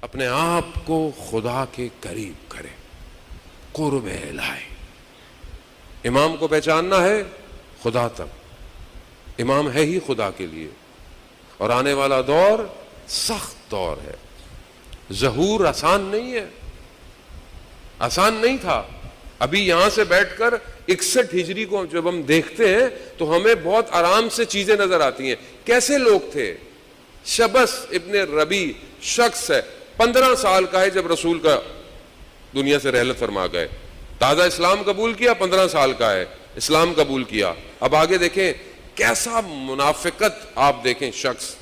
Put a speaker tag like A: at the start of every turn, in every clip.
A: اپنے آپ کو خدا کے قریب کرے، قرب الہی۔ امام کو پہچاننا ہے خدا تک، امام ہے ہی خدا کے لیے، اور آنے والا دور سخت دور ہے۔ ظہور آسان نہیں ہے، آسان نہیں تھا۔ ابھی یہاں سے بیٹھ کر 61 ہجری کو جب ہم دیکھتے ہیں تو ہمیں بہت آرام سے چیزیں نظر آتی ہیں۔ کیسے لوگ تھے؟ شبس ابن ربی شخص ہے، 15 سال کا ہے جب رسول کا دنیا سے رحلت فرما گئے، تازہ اسلام قبول کیا، 15 سال کا ہے، اسلام قبول کیا۔ اب آگے دیکھیں کیسا منافقت، آپ دیکھیں شخص،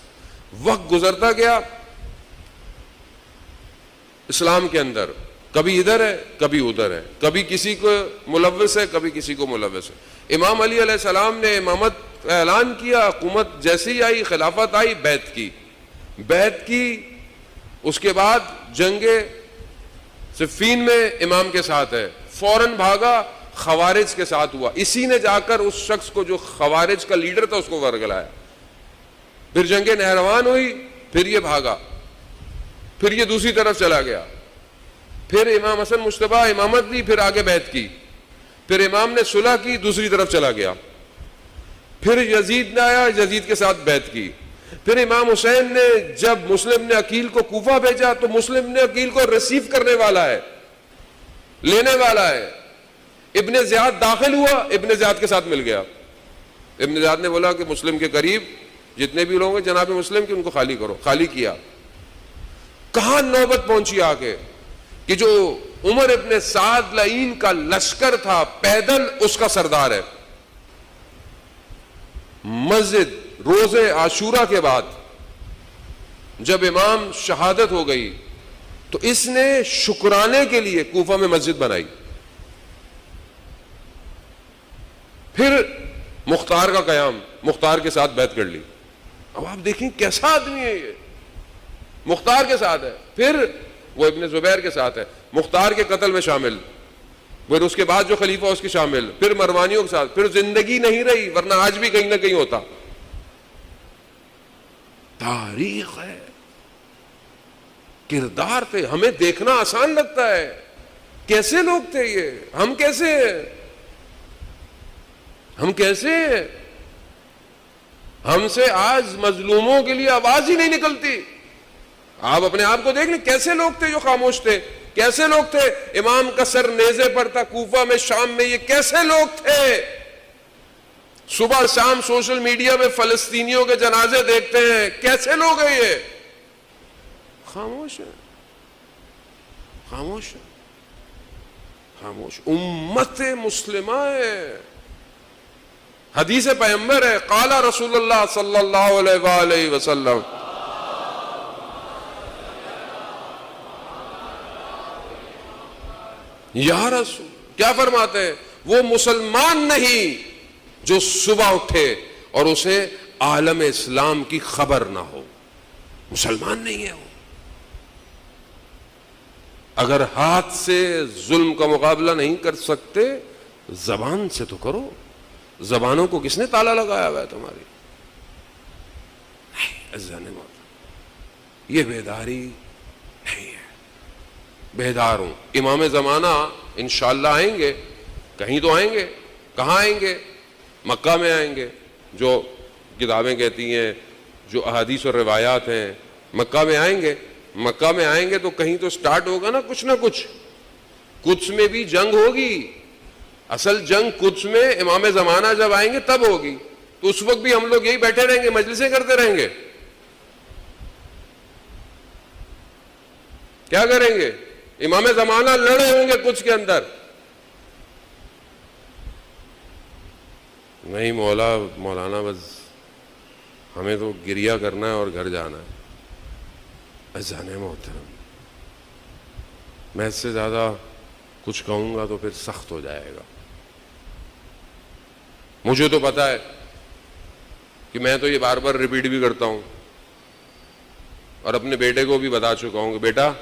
A: وقت گزرتا گیا اسلام کے اندر، کبھی ادھر ہے کبھی ادھر ہے، کبھی کسی کو ملوث ہے کبھی کسی کو ملوث ہے۔ امام علی علیہ السلام نے امامت کا اعلان کیا، حکومت جیسی آئی، خلافت آئی، بیعت کی، اس کے بعد جنگ صفین میں امام کے ساتھ ہے، فوراً بھاگا، خوارج کے ساتھ ہوا، اسی نے جا کر اس شخص کو جو خوارج کا لیڈر تھا اس کو ورگلایا۔ پھر جنگ نہروان ہوئی، پھر یہ بھاگا، پھر یہ دوسری طرف چلا گیا، پھر امام حسن مجتبیٰ امامت دی، پھر آگے بیعت کی، پھر امام نے صلح کی، دوسری طرف چلا گیا، پھر یزید نے آیا، یزید کے ساتھ بیعت کی، پھر امام حسین نے جب مسلم نے عقیل کو کوفہ بھیجا تو مسلم نے عقیل کو ریسیو کرنے والا ہے، لینے والا ہے۔ ابن زیاد داخل ہوا، ابن زیاد کے ساتھ مل گیا، ابن زیاد نے بولا کہ مسلم کے قریب جتنے بھی لوگ ہیں جناب مسلم کی ان کو خالی کرو، خالی کیا۔ کہاں نوبت پہنچی آگے کہ جو عمر ابن سعد لعین کا لشکر تھا پیدل اس کا سردار ہے۔ مسجد روزے عاشورہ کے بعد جب امام شہادت ہو گئی تو اس نے شکرانے کے لیے کوفہ میں مسجد بنائی، پھر مختار کا قیام، مختار کے ساتھ بیعت کر لی۔ اب آپ دیکھیں کیسا آدمی ہے یہ، مختار کے ساتھ ہے، پھر وہ ابن زبیر کے ساتھ ہے، مختار کے قتل میں شامل، پھر اس کے بعد جو خلیفہ اس کی شامل، پھر مروانیوں کے ساتھ، پھر زندگی نہیں رہی، ورنہ آج بھی کہیں نہ کہیں ہوتا۔ تاریخ ہے، کردار تھے، ہمیں دیکھنا آسان لگتا ہے، کیسے لوگ تھے یہ، ہم کیسے ہیں، ہم کیسے ہیں، ہم سے آج مظلوموں کے لیے آواز ہی نہیں نکلتی۔ آپ اپنے آپ کو دیکھ لیں، کیسے لوگ تھے جو خاموش تھے، کیسے لوگ تھے، امام کا سر نیزے پر تھا کوفہ میں، شام میں، یہ کیسے لوگ تھے؟ صبح شام سوشل میڈیا میں فلسطینیوں کے جنازے دیکھتے ہیں، کیسے لوگ ہیں یہ؟ خاموش ہیں، خاموش ہیں، خاموش۔ امت مسلمہ ہے، حدیث پیغمبر ہے، قال رسول اللہ صلی اللہ علیہ وآلہ وسلم، یا رسول، کیا فرماتے ہیں؟ وہ مسلمان نہیں جو صبح اٹھے اور اسے عالم اسلام کی خبر نہ ہو، مسلمان نہیں ہے وہ۔ اگر ہاتھ سے ظلم کا مقابلہ نہیں کر سکتے، زبان سے تو کرو۔ زبانوں کو کس نے تالا لگایا ہوا ہے تمہاری؟ نہیں، یہ بیداری نہیں ہے۔ بیدار ہوں، امام زمانہ انشاءاللہ آئیں گے، کہیں تو آئیں گے، کہاں آئیں گے؟ مکہ میں آئیں گے، جو کتابیں کہتی ہیں، جو احادیث اور روایات ہیں، مکہ میں آئیں گے۔ مکہ میں آئیں گے تو کہیں تو سٹارٹ ہوگا نا کچھ نہ کچھ، قدس میں بھی جنگ ہوگی، اصل جنگ قدس میں امام زمانہ جب آئیں گے تب ہوگی، تو اس وقت بھی ہم لوگ یہی بیٹھے رہیں گے، مجلسیں کرتے رہیں گے، کیا کریں گے؟ امام زمانہ لڑے ہوں گے قدس کے اندر، نہیں مولانا بس ہمیں تو گریہ کرنا ہے اور گھر جانا ہے۔ اذان محترم، میں اس سے زیادہ کچھ کہوں گا تو پھر سخت ہو جائے گا۔ مجھے تو پتا ہے کہ میں تو یہ بار بار ریپیٹ بھی کرتا ہوں اور اپنے بیٹے کو بھی بتا چکا ہوں کہ بیٹا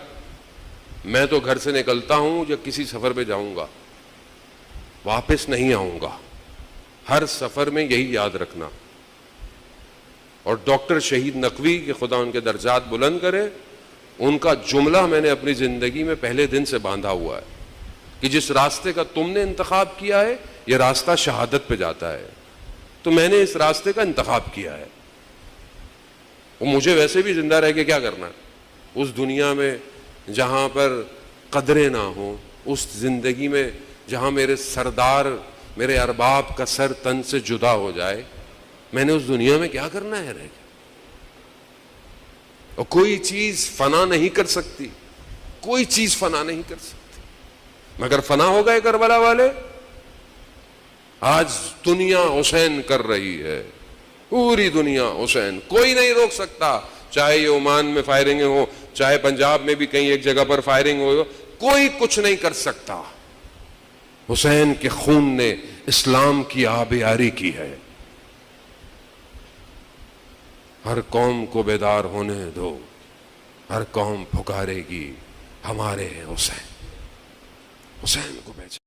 A: میں تو گھر سے نکلتا ہوں یا کسی سفر پہ جاؤں گا، واپس نہیں آؤں گا، ہر سفر میں یہی یاد رکھنا۔ اور ڈاکٹر شہید نقوی کہ خدا ان کے درجات بلند کرے، ان کا جملہ میں نے اپنی زندگی میں پہلے دن سے باندھا ہوا ہے کہ جس راستے کا تم نے انتخاب کیا ہے یہ راستہ شہادت پہ جاتا ہے، تو میں نے اس راستے کا انتخاب کیا ہے، وہ مجھے ویسے بھی زندہ رہ کے کیا کرنا ہے اس دنیا میں جہاں پر قدریں نہ ہوں، اس زندگی میں جہاں میرے سردار میرے ارباب کا سر تن سے جدا ہو جائے، میں نے اس دنیا میں کیا کرنا ہے رہ کے؟ اور کوئی چیز فنا نہیں کر سکتی، کوئی چیز فنا نہیں کر سکتی، مگر فنا ہو گئے کربلا والے۔ آج دنیا حسین کر رہی ہے، پوری دنیا حسین، کوئی نہیں روک سکتا، چاہے یہ عمان میں فائرنگ ہو، چاہے پنجاب میں بھی کہیں ایک جگہ پر فائرنگ ہو، کوئی کچھ نہیں کر سکتا۔ حسین کے خون نے اسلام کی آبیاری کی ہے۔ ہر قوم کو بیدار ہونے دو، ہر قوم پکارے گی ہمارے ہیں حسین، حسین کو پہچان۔